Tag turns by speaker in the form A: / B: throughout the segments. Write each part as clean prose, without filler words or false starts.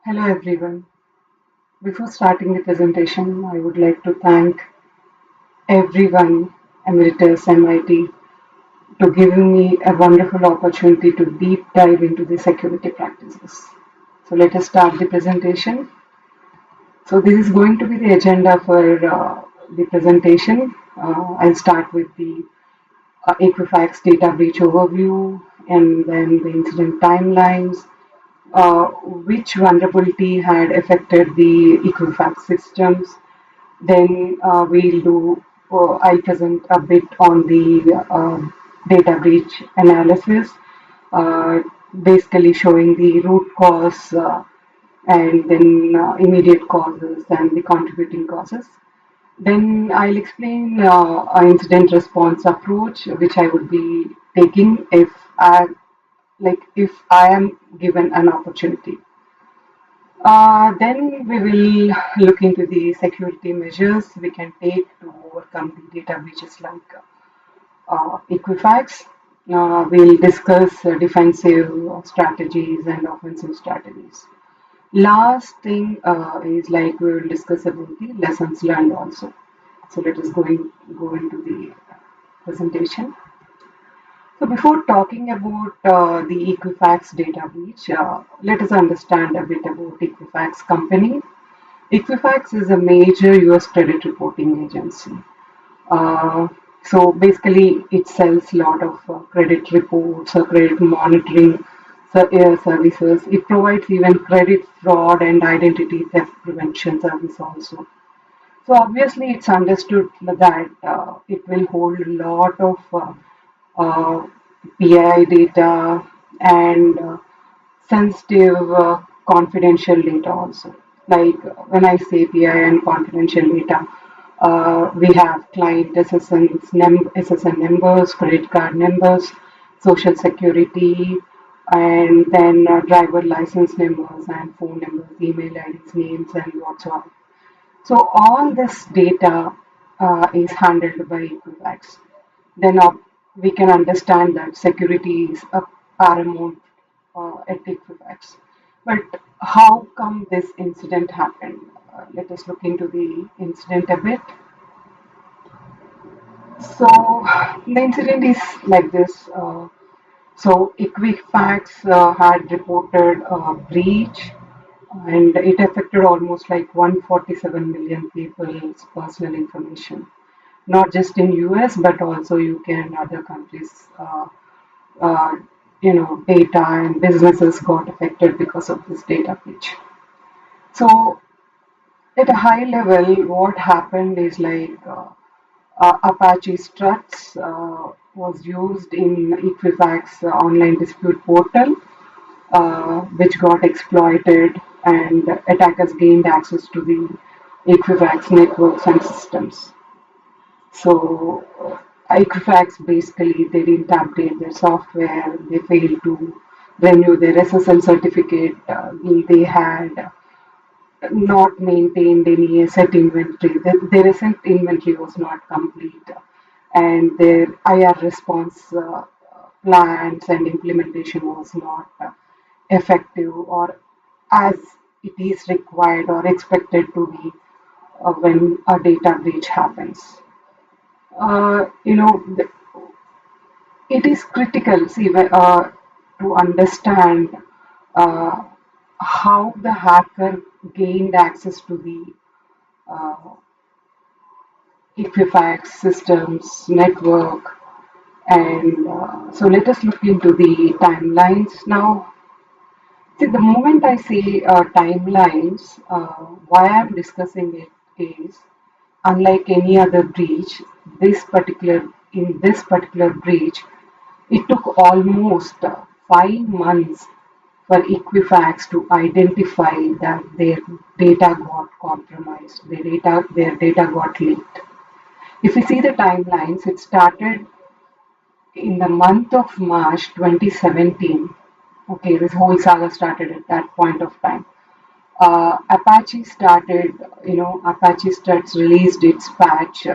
A: Hello everyone. Before starting the presentation, I would like to thank everyone, Emeritus MIT, to giving me a wonderful opportunity to deep dive into the security practices. So let us start the presentation. So this is going to be the agenda for the presentation. I'll start with the Equifax data breach overview and then the incident timelines, which vulnerability had affected the Equifax systems. Then I'll present a bit on the data breach analysis, uh, basically showing the root cause and then immediate causes and the contributing causes. Then I'll explain an incident response approach, which I would be taking if I am given an opportunity. Then we will look into the security measures we can take to overcome the data breaches like Equifax. We'll discuss defensive strategies and offensive strategies. Last thing is like we will discuss about the lessons learned also. So let us go into the presentation. So before talking about the Equifax data breach, let us understand a bit about Equifax company. Equifax is a major US credit reporting agency. Uh, so basically, it sells a lot of credit reports or credit monitoring services. It provides even credit fraud and identity theft prevention service also. So obviously, it's understood that it will hold a lot of uh, PI data and sensitive confidential data also. Like when I say PI and confidential data, we have client SSN numbers, credit card numbers, social security, and then driver license numbers and phone numbers, email IDs, names, and whatsoever. So all this data is handled by Equifax. Then we can understand that security is a paramount at Equifax. But how come this incident happened? Let us look into the incident a bit. So the incident is like this. So Equifax had reported a breach and it affected almost like 147 million people's personal information, not just in US but also UK and other countries. Uh, Data and businesses got affected because of this data breach. So at a high level, what happened is like Apache Struts was used in Equifax online dispute portal, which got exploited, and attackers gained access to the Equifax networks and systems. So Equifax basically they didn't update their software. They failed to renew their SSL certificate. They had not maintained any asset inventory. Their asset inventory was not complete, and their IR response plans and implementation was not effective or as it is required or expected to be when a data breach happens. Uh, you know, th- it is critical, see, to understand uh, how the hacker gained access to the uh, Equifax systems, network, and so let us look into the timelines now. See, the moment I say timelines, why I'm discussing it is, unlike any other breach, in this particular breach, it took almost 5 months for Equifax to identify that their data got compromised, their data got leaked. If you see the timelines, it started in the month of March 2017. Okay, this whole saga started at that point of time. Apache started, Apache Struts released its patch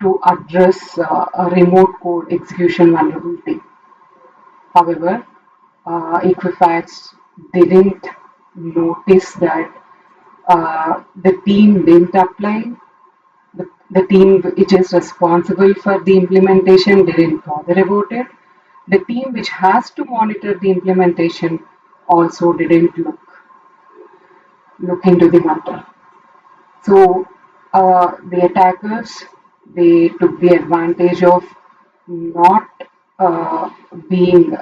A: to address a remote code execution vulnerability. However, Equifax didn't. noticed that the team didn't apply. The team which is responsible for the implementation didn't bother about it. The team which has to monitor the implementation also didn't look into the matter. So the attackers, they took the advantage of not uh, being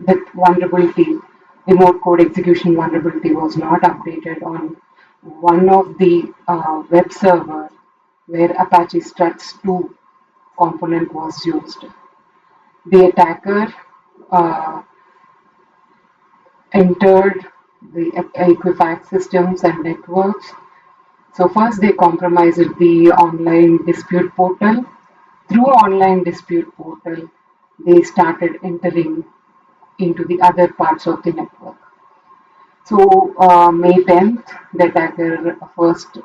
A: the vulnerability, remote code execution vulnerability was not updated on one of the web server where Apache Struts 2 component was used. The attacker uh, entered the Equifax systems and networks. So first they compromised the online dispute portal. Through online dispute portal, they started entering into the other parts of the network. So May 10th, the attacker first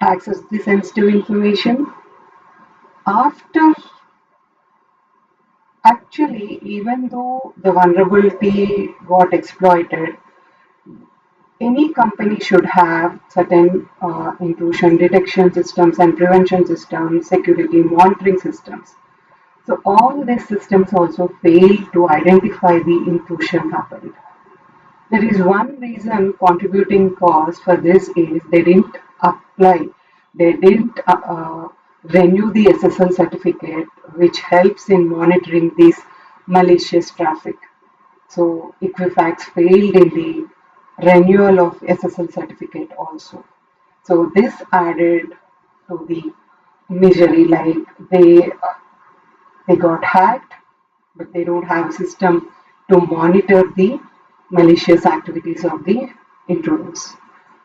A: accessed the sensitive information. After actually, even though the vulnerability got exploited, any company should have certain intrusion detection systems and prevention systems, security monitoring systems. So all these systems also fail to identify the intrusion happened. There is one reason contributing cause for this is they didn't apply, they didn't renew the SSL certificate, which helps in monitoring this malicious traffic. So Equifax failed in the renewal of SSL certificate also. So this added to the misery, like they got hacked, but they don't have a system to monitor the malicious activities of the intruders.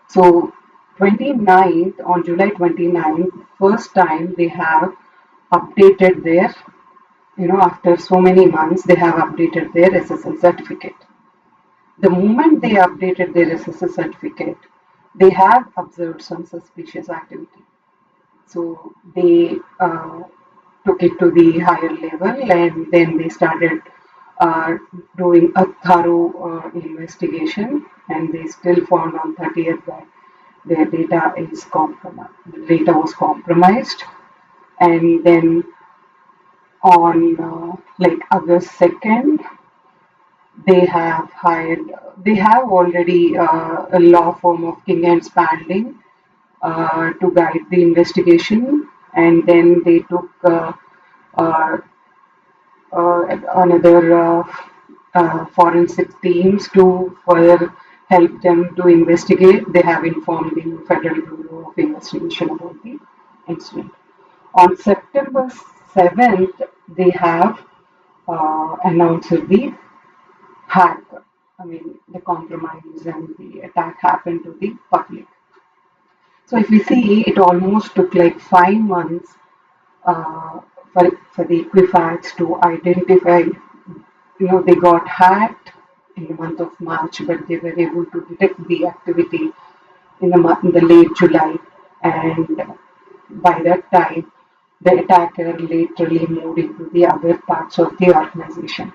A: So 29th, on July 29th, first time they have updated their, after so many months, they have updated their SSL certificate. The moment they updated their SSL certificate, they have observed some suspicious activity. So they took it to the higher level and then they started uh, doing a thorough investigation, and they still found on 30th that their data is compromised. The data was compromised, and then on like August 2nd, they have already a law firm of King and Spalding to guide the investigation, and then they took uh, another forensic teams to further help them to investigate. They have informed the Federal Bureau of Investigation about the incident. On September 7th, they have announced the hack. I mean, the compromise and the attack happened to the public. So if we see, it almost took like 5 months uh, for the Equifax to identify. They got hacked in the month of March, but they were able to detect the activity in the late July, and by that time, the attacker literally moved into the other parts of the organization.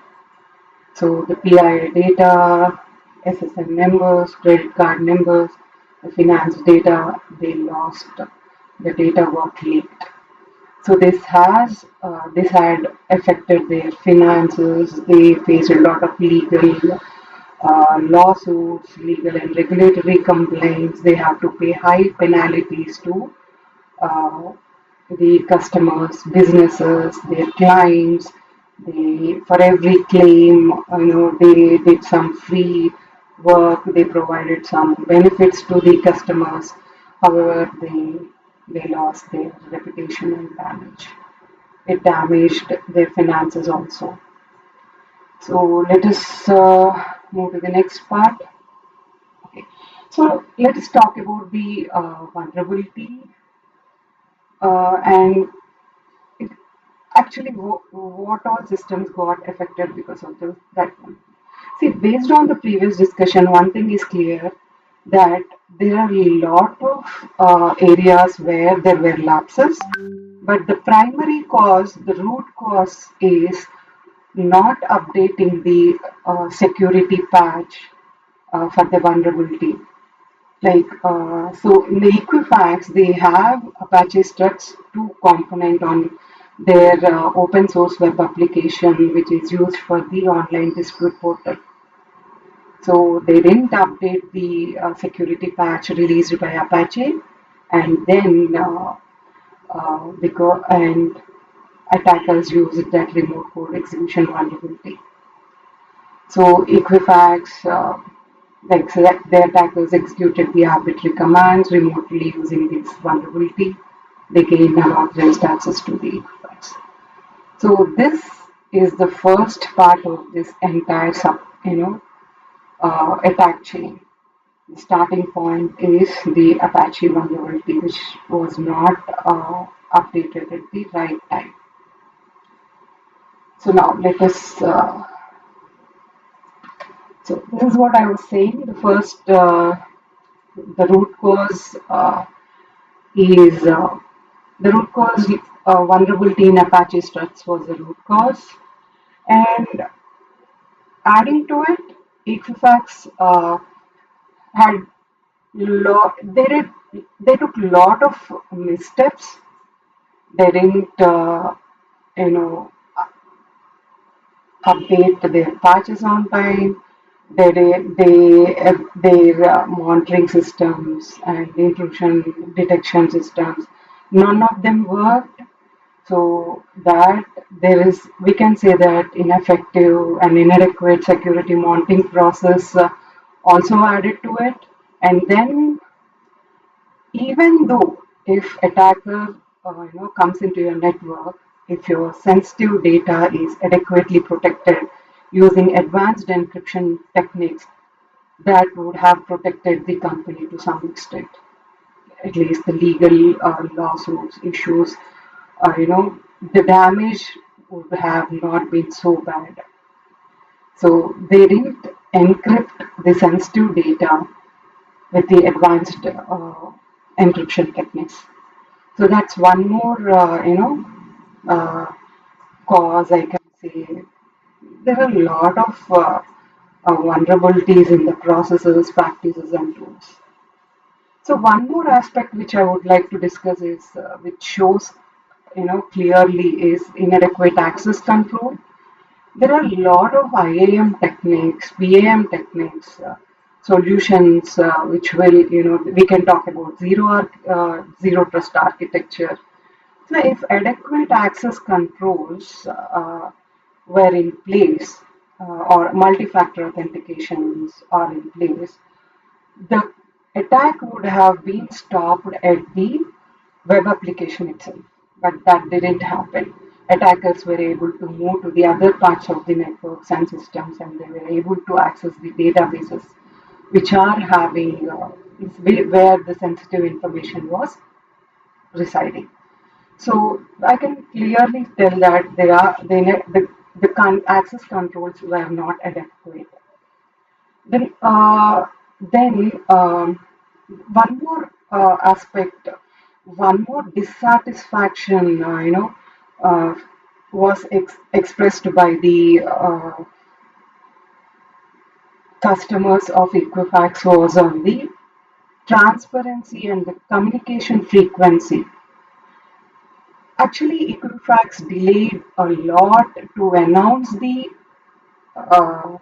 A: So the PII data, SSN numbers, credit card numbers, the finance data, they lost. The data got leaked. So this had affected their finances. They faced a lot of legal lawsuits, legal and regulatory complaints. They have to pay high penalties to uh, the customers, businesses, their clients. They, for every claim, they did some free work. They provided some benefits to the customers. However, they lost their reputation and damage. It damaged their finances also. So let us move to the next part. Okay. So let us talk about the vulnerability and it actually what all systems got affected because of that one. See, based on the previous discussion, one thing is clear that there are a lot of areas where there were lapses, but the primary cause, the root cause is not updating the security patch for the vulnerability. So in the Equifax, they have Apache Struts 2 component on their open source web application, which is used for the online dispute portal. So they didn't update the security patch released by Apache, and then because and attackers used that remote code execution vulnerability. So Equifax, the attackers executed the arbitrary commands remotely using this vulnerability. They gained unauthorized access to the Equifax. So this is the first part of this entire attack chain. The starting point is the Apache vulnerability, which was not updated at the right time. So now let us. So this is what I was saying. The root cause is the root cause vulnerability in Apache struts was the root cause, and adding to it, Equifax had they took lot of missteps. They didn't you know update their patches on time. Their monitoring systems and intrusion detection systems, none of them worked. So that we can say that ineffective and inadequate security monitoring process also added to it. And then even though if attacker comes into your network, if your sensitive data is adequately protected using advanced encryption techniques, that would have protected the company to some extent. At least the legal lawsuits issues, the damage would have not been so bad. So they didn't encrypt the sensitive data with the advanced encryption techniques. So that's one more, uh, cause I can say. There are a lot of vulnerabilities in the processes, practices, and tools. So one more aspect which I would like to discuss is, which shows, clearly is inadequate access control. There are a lot of IAM techniques, BAM techniques, solutions which will, we can talk about zero trust architecture. So if adequate access controls were in place or multi-factor authentications are in place, the attack would have been stopped at the web application itself. But that didn't happen. Attackers were able to move to the other parts of the networks and systems, and they were able to access the databases which are having where the sensitive information was residing. So I can clearly tell that the access controls were not adequate. Then, one more aspect, one more dissatisfaction, uh, was expressed by the customers of Equifax was on the transparency and the communication frequency. Actually, Equifax delayed a lot to announce the uh,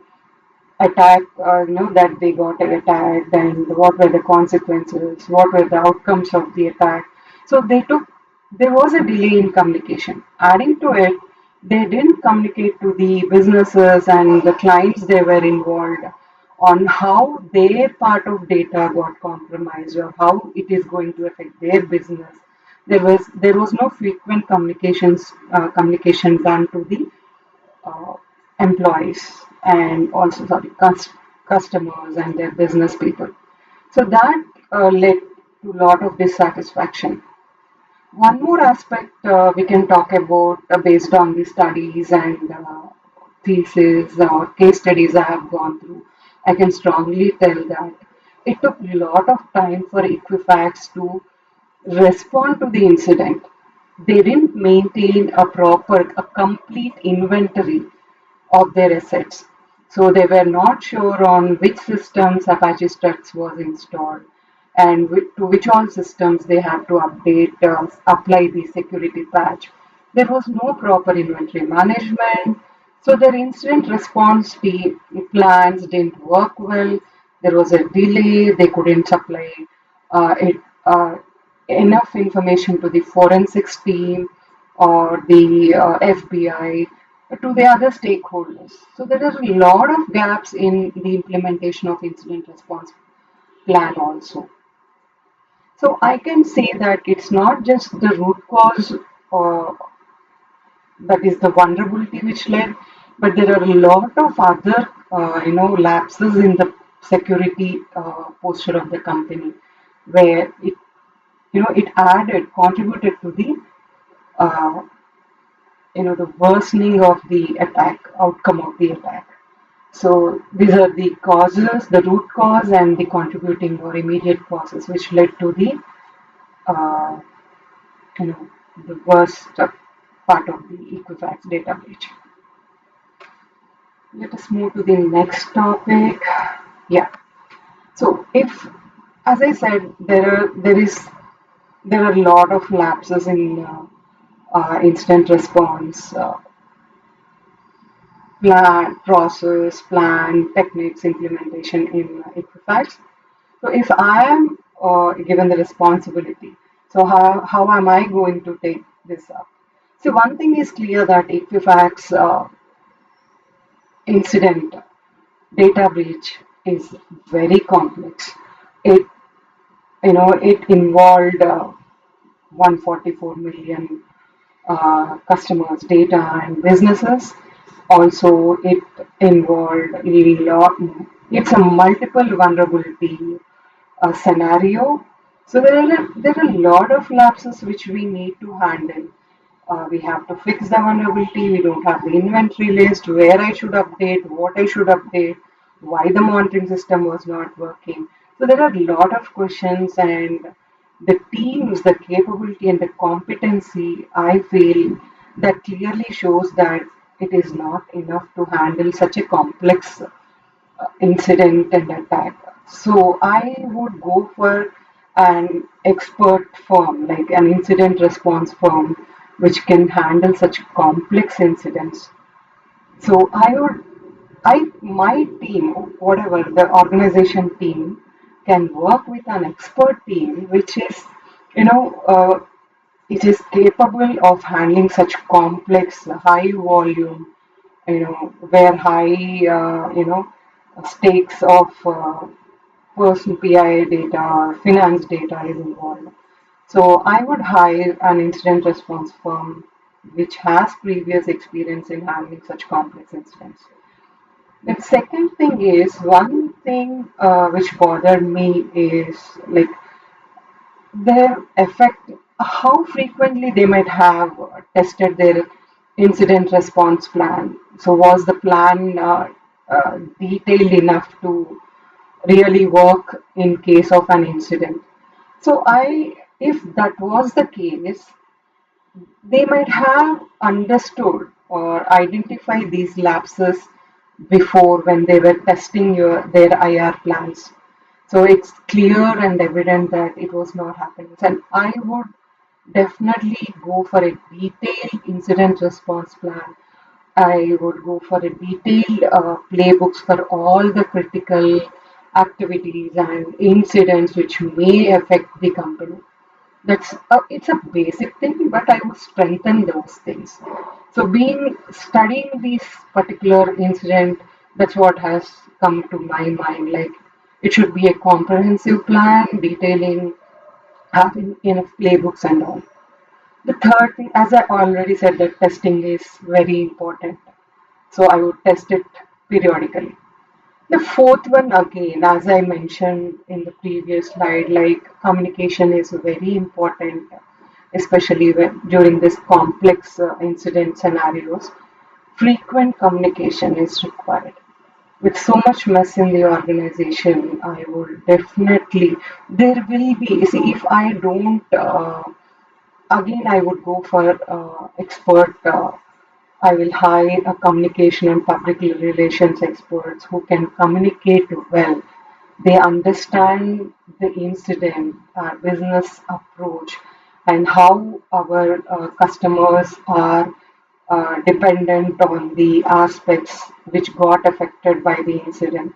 A: attack, that they got attacked and what were the consequences, what were the outcomes of the attack. So there was a delay in communication. Adding to it, they didn't communicate to the businesses and the clients they were involved on how their part of data got compromised or how it is going to affect their business. There was no frequent communication done to the uh, employees and also customers and their business people. So that led to a lot of dissatisfaction. One more aspect we can talk about based on the studies and thesis or case studies I have gone through. I can strongly tell that it took a lot of time for Equifax to respond to the incident. They didn't maintain a complete inventory of their assets. So they were not sure on which systems Apache Struts was installed and to which all systems they had to apply the security patch. There was no proper inventory management, so their incident response plans didn't work well. There was a delay. They couldn't supply it enough information to the forensics team or the FBI to the other stakeholders. So there are a lot of gaps in the implementation of incident response plan also. So I can say that it's not just the root cause uh, that is the vulnerability which led, but there are a lot of other lapses in the security posture of the company where it contributed to the uh, the worsening of the outcome of the attack. So these are the causes, the root cause, and the contributing or immediate causes, which led to the uh, you know the worst part of the Equifax data breach. Let us move to the next topic. Yeah. So if, as I said, there are a lot of lapses in instant response plan, techniques, implementation in Equifax. So if I am given the responsibility, so how am I going to take this up? So one thing is clear that Equifax incident data breach is very complex. It it involved 144 million customers' data and businesses. Also, it involved a lot. It's a multiple vulnerability scenario. So there are a lot of lapses which we need to handle. We have to fix the vulnerability. We don't have the inventory list, where I should update, what I should update, why the monitoring system was not working. So there are a lot of questions, and the teams, the capability, and the competency, I feel that clearly shows that it is not enough to handle such a complex incident and attack. So I would go for an expert firm, like an incident response firm, which can handle such complex incidents. So my team, whatever the organization team, can work with an expert team, which is, you know, uh, it is capable of handling such complex, high volume, where high, stakes of personal PI data or finance data is involved. So I would hire an incident response firm which has previous experience in handling such complex incidents. The second thing is one thing which bothered me is like their effect, how frequently they might have tested their incident response plan. So, was the plan detailed enough to really work in case of an incident? So, if that was the case, they might have understood or identified these lapses before when they were testing their IR plans. So it's clear and evident that it was not happening. And I would definitely go for a detailed incident response plan. I would go for a detailed playbooks for all the critical activities and incidents which may affect the company. It's a basic thing, but I would strengthen those things. So being studying this particular incident, that's what has come to my mind. Like it should be a comprehensive plan detailing having enough playbooks and all. The third thing, as I already said, that testing is very important. So I would test it periodically. The fourth one, again, as I mentioned in the previous slide, like communication is very important, especially during this complex incident scenarios. Frequent communication is required. With so much mess in the organization, I would definitely, there will be, see, if I don't, again, I would go for expert I will hire a communication and public relations experts who can communicate well. They understand the incident, our business approach, and how our customers are dependent on the aspects which got affected by the incident.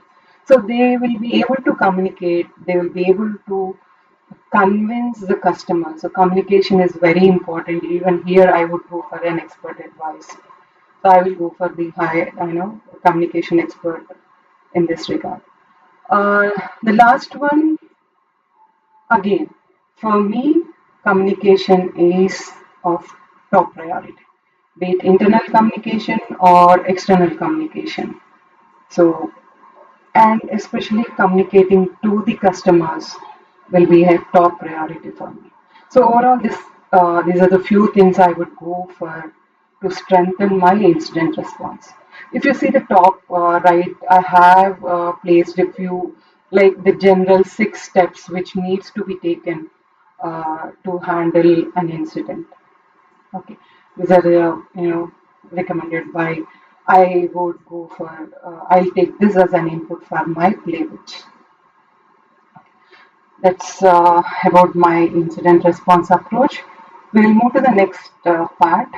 A: So they will be able to communicate, they will be able to convince the customer. So communication is very important. Even here, I would go for an expert advice. So I will go for the high, communication expert in this regard. Uh, the last one, again, for me, communication is of top priority, be it internal communication or external communication. So, and especially communicating to the customers will be a top priority for me. So overall, these are the few things I would go for to strengthen my incident response. If you see the top right, I have placed a few, like the general 6 steps which needs to be taken to handle an incident. Okay, these are recommended by. I would go for. I'll take this as an input for my play, which that's about my incident response approach. We'll move to the next part.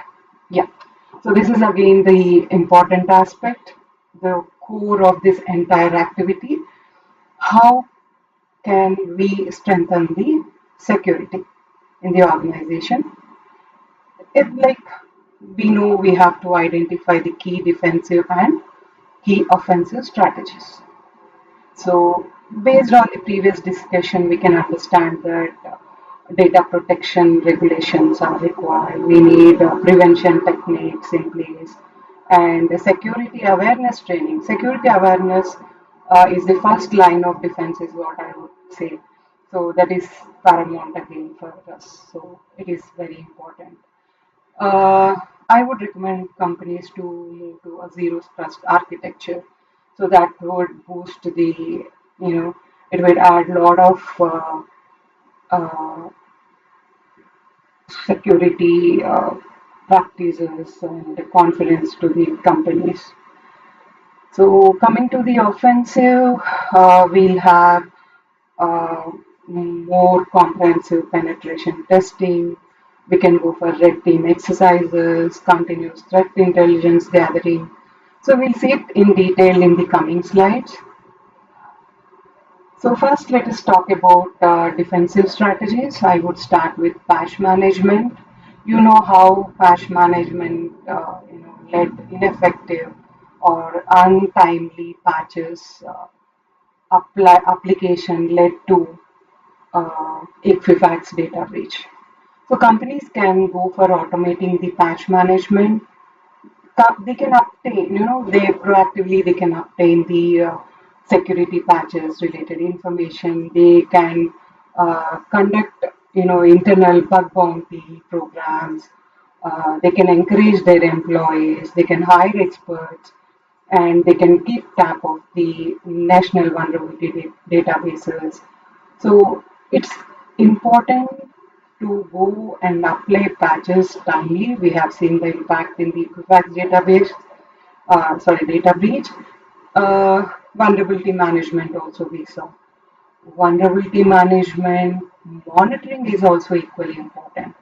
A: Yeah. So this is again the important aspect, the core of this entire activity. How can we strengthen the security in the organization? If like we know we have to identify the key defensive and key offensive strategies. So, based on the previous discussion, we can understand that data protection regulations are required. We need prevention techniques in place and the security awareness training. Security awareness is the first line of defense, is what I would say. So, that is paramount again for us. So, it is very important. Uh, I would recommend companies to move to a zero trust architecture. So that would boost it would add a lot of uh, security practices and confidence to the companies. So coming to the offensive, we'll have uh, more comprehensive penetration testing. We can go for red team exercises, continuous threat intelligence gathering. So we'll see it in detail in the coming slides. So first, let us talk about defensive strategies. I would start with patch management. You know how patch management, led ineffective or untimely patches application led to Equifax data breach. So companies can go for automating the patch management. They can obtain, they proactively they can obtain the security patches related information. They can conduct, internal bug bounty programs. They can encourage their employees. They can hire experts, and they can keep tab of the national vulnerability databases. So it's important to go and apply patches timely. We have seen the impact in the Equifax database, data breach. Vulnerability management also we saw. Vulnerability management monitoring is also equally important.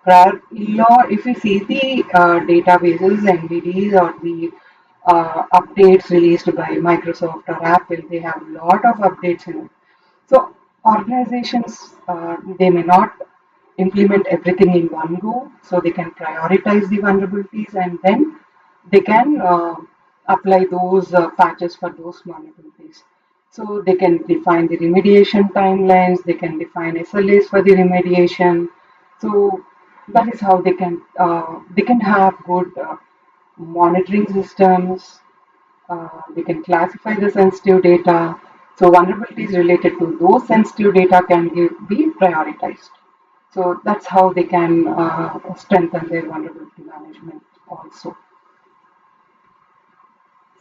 A: If we see the databases, NVDs, or the updates released by Microsoft or Apple, they have a lot of updates in it. So organizations, they may not implement everything in one go, so they can prioritize the vulnerabilities and then they can apply those patches for those vulnerabilities. So they can define the remediation timelines, they can define SLAs for the remediation. So that is how they can have good monitoring systems. We can classify the sensitive data. So vulnerabilities related to those sensitive data can be prioritized. So that's how they can strengthen their vulnerability management also.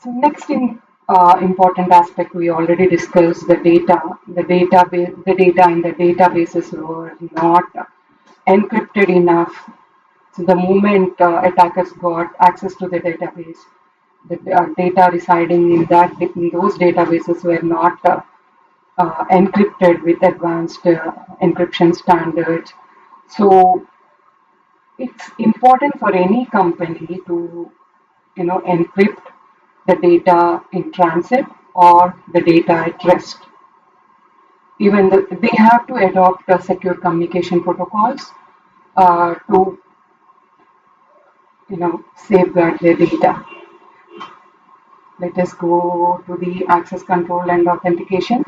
A: So next important aspect we already discussed the data. The data in the databases were not encrypted enough. So the moment attackers got access to the database, the data residing in those databases were not encrypted with advanced encryption standards. So it's important for any company to encrypt the data in transit or the data at rest. They have to adopt secure communication protocols to safeguard their data. Let us go to the access control and authentication.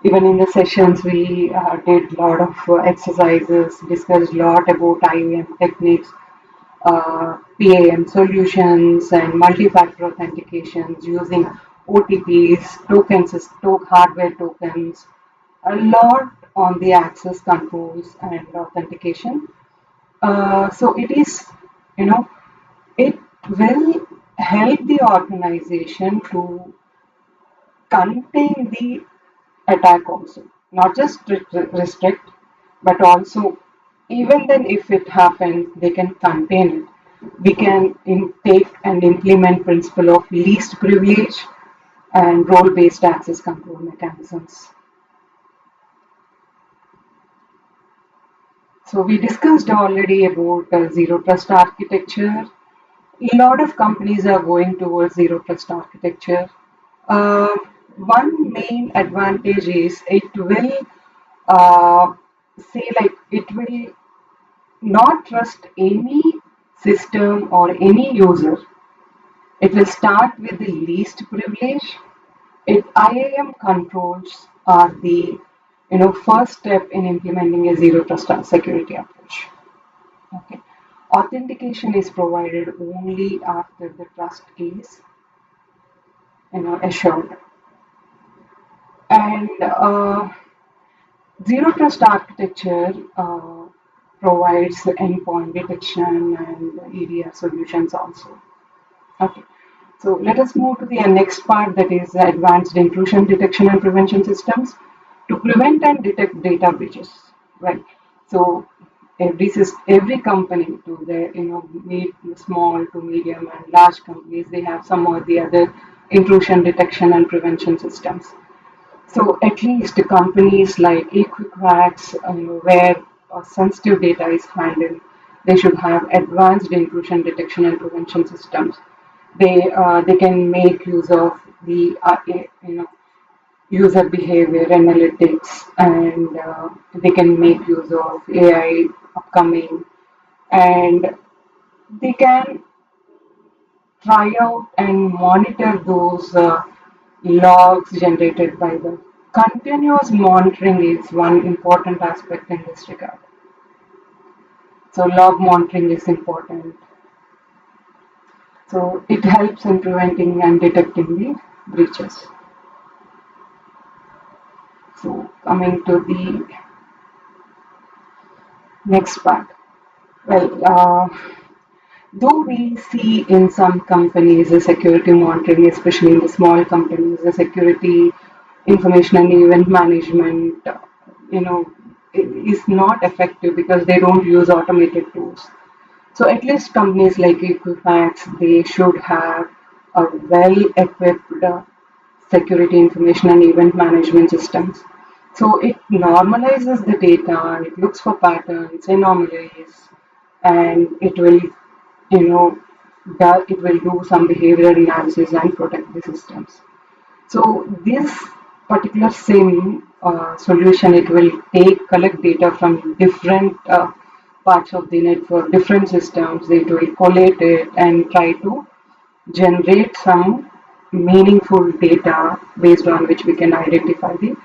A: Even in the sessions, we did a lot of exercises, discussed a lot about IAM techniques, PAM solutions, and multi-factor authentications using OTPs, hardware tokens, a lot on the access controls and authentication. So you know, it will help the organization to contain the attack also, not just restrict, but also even then if it happens, they can contain it. We can take and implement principle of least privilege and role-based access control mechanisms. So we discussed already about zero trust architecture. A lot of companies are going towards zero trust architecture. Uh, One main advantage is it will say like it will not trust any system or any user. It will start with the least privilege. IAM controls are the first step in implementing a zero trust security approach. Okay. Authentication is provided only after the trust is assured. And zero trust architecture provides the endpoint detection and EDR solutions also. Okay. So let us move to the next part, that is advanced intrusion detection and prevention systems to prevent and detect data breaches. Right. So every company, to the small to medium and large companies, they have some or the other intrusion detection and prevention systems. So at least companies like Equifax, where sensitive data is handled, they should have advanced intrusion detection and prevention systems. They can make use of the user behavior analytics, and they can make use of AI upcoming, and they can try out and monitor those logs generated by the continuous monitoring is one important aspect in this regard. So log monitoring is important. So it helps in preventing and detecting the breaches. So coming to the next part. Well, though we see in some companies the security monitoring, especially in the small companies, the security information and event management, you know, is not effective because they don't use automated tools. So at least companies like Equifax, they should have a well-equipped security information and event management systems. So it normalizes the data, it looks for patterns, anomalies, and you know, it will do some behavioral analysis and protect the systems. So this particular SIM solution, it will collect data from different parts of the network, different systems. It will collate it and try to generate some meaningful data based on which we can identify the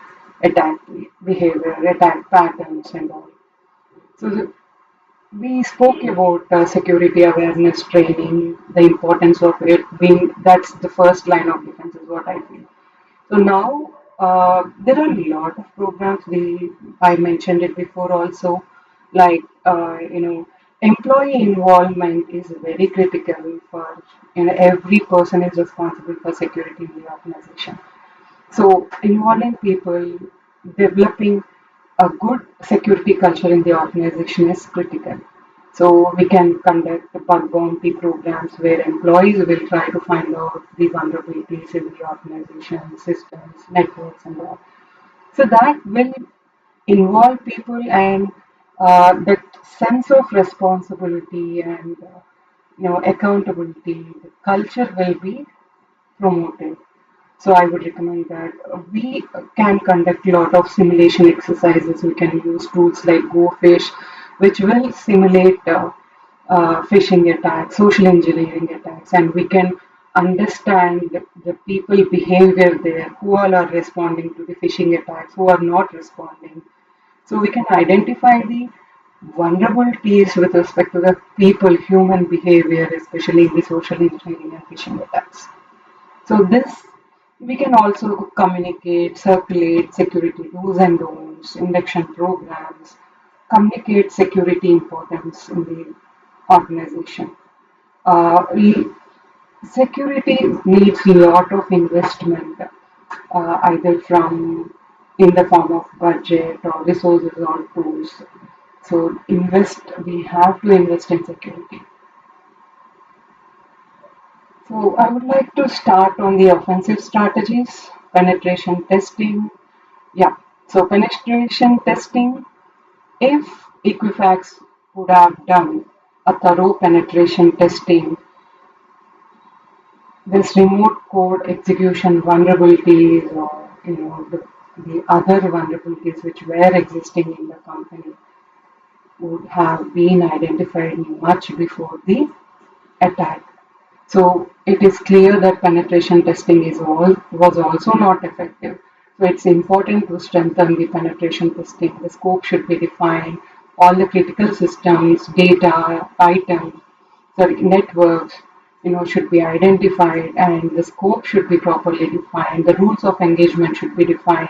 A: attack behavior, attack patterns, and all. So we spoke about security awareness training, the importance of it being that's the first line of defense, is what I feel. So now there are a lot of programs. I mentioned it before also, like employee involvement is very critical for every person is responsible for security in the organization. So involving people, developing a good security culture in the organization is critical. So we can conduct bug bounty programs where employees will try to find out the vulnerabilities in the organization, systems, networks, and all. So that will involve people, and that sense of responsibility and accountability, the culture will be promoted. So I would recommend that we can conduct a lot of simulation exercises. We can use tools like GoFish, which will simulate phishing attacks, social engineering attacks, and we can understand the people behavior there, who all are responding to the phishing attacks, who are not responding. So we can identify the vulnerabilities with respect to the people, human behavior, especially in the social engineering and phishing attacks. So this we can also communicate, circulate security do's and don'ts, induction programs, communicate security importance in the organization. Uh, Security needs a lot of investment, either from in the form of budget or resources or tools. So we have to invest in security. So I would like to start on the offensive strategies, penetration testing. Yeah, so penetration testing, if Equifax would have done a thorough penetration testing, this remote code execution vulnerabilities or the other vulnerabilities which were existing in the company would have been identified much before the attack. So it is clear that penetration testing was also not effective. So it's important to strengthen the penetration testing. The scope should be defined, all the critical systems, data, items, sorry, networks, should be identified, and the scope should be properly defined. The rules of engagement should be defined.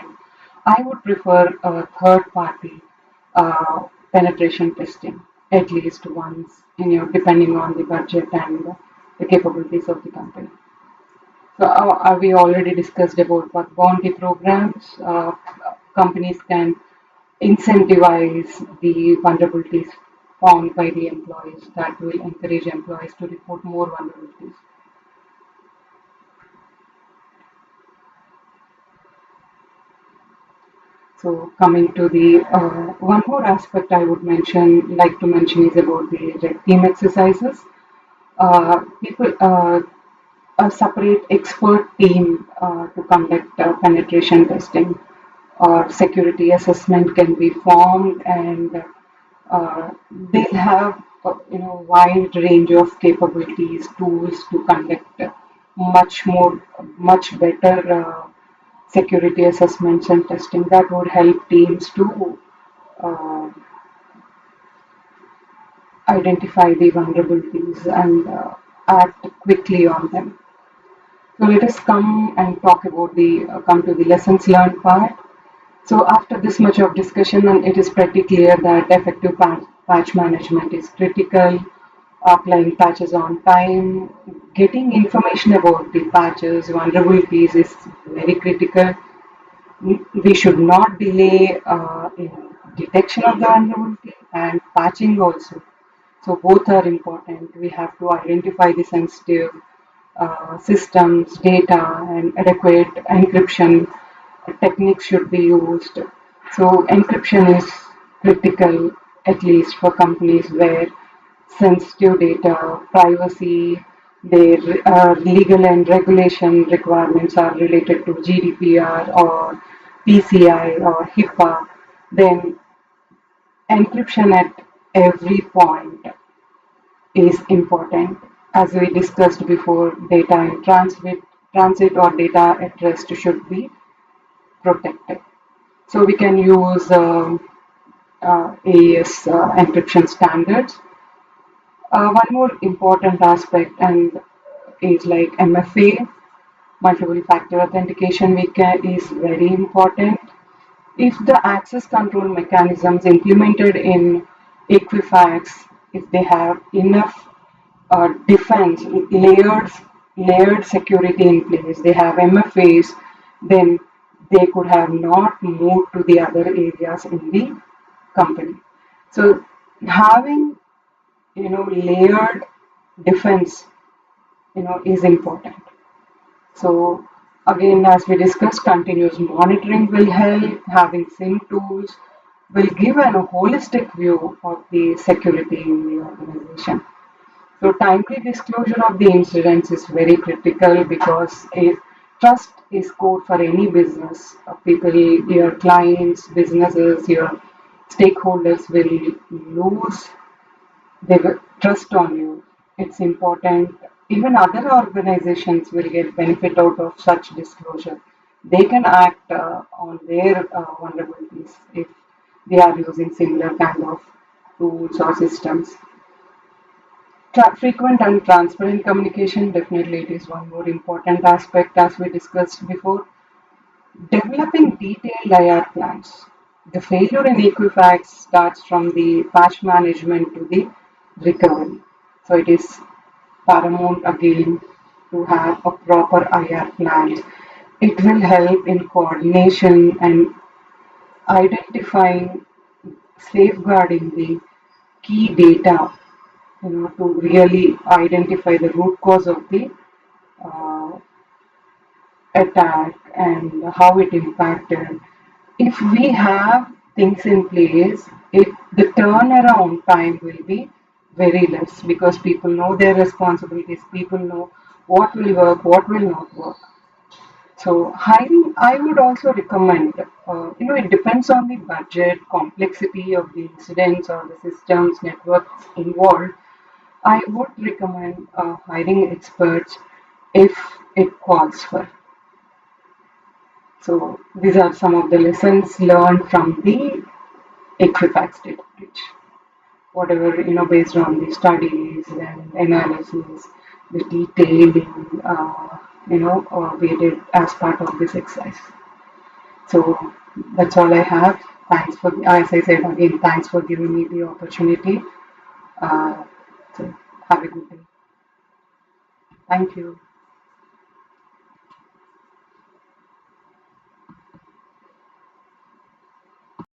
A: I would prefer a third party uh, penetration testing at least once, depending on the budget and the capabilities of the company. So we already discussed about bug bounty programs. Companies can incentivize the vulnerabilities found by the employees that will encourage employees to report more vulnerabilities. So coming to the one more aspect I would like to mention is about the red team exercises. People A separate expert team to conduct penetration testing or security assessment can be formed, and they'll have wide range of capabilities, tools to conduct much better security assessments and testing that would help teams to uh, identify the vulnerabilities and act quickly on them. So let us come to the lessons learned part. So after this much of discussion, and it is pretty clear that effective patch management is critical. Applying patches on time, getting information about the patches, vulnerabilities is very critical. We should not delay in detection of the vulnerability and patching also. So both are important. We have to identify the sensitive systems, data, and adequate encryption techniques should be used. So encryption is critical, at least for companies where sensitive data, privacy, their legal and regulation requirements are related to GDPR or PCI or HIPAA, then encryption at every point is important. As we discussed before, data in transit or data at rest should be protected. So we can use AES encryption standards. One more important aspect and is like MFA, multiple factor authentication is very important. If the access control mechanisms implemented in Equifax, if they have enough defense, layered security in place, they have MFAs, then they could have not moved to the other areas in the company. So having layered defense, is important. So again, as we discussed, continuous monitoring will help. Having SIM tools will give a holistic view of the security in the organization. So timely disclosure of the incidents is very critical because if trust is core for any business, people, your clients, businesses, your stakeholders will lose they will trust on you. It's important. Even other organizations will get benefit out of such disclosure. They can act on their vulnerabilities if they are using similar kind of tools or systems. Frequent and transparent communication, definitely it is one more important aspect as we discussed before. Developing detailed IR plans. The failure in Equifax starts from the patch management to the recovery. So it is paramount again to have a proper IR plan. It will help in coordination and identifying, safeguarding the key data, to really identify the root cause of the uh, attack and how it impacted. If we have things in place, the turnaround time will be very less because people know their responsibilities, people know what will work, what will not work. So hiring, I would also recommend, it depends on the budget, complexity of the incidents or the systems, networks involved. I would recommend hiring experts if it calls for. So these are some of the lessons learned from the Equifax data breach. Whatever, based on the studies and analysis, the detailing, we did as part of this exercise. So that's all I have. Thanks for, as I said again, thanks for giving me the opportunity. Uh, so have a good day. Thank you.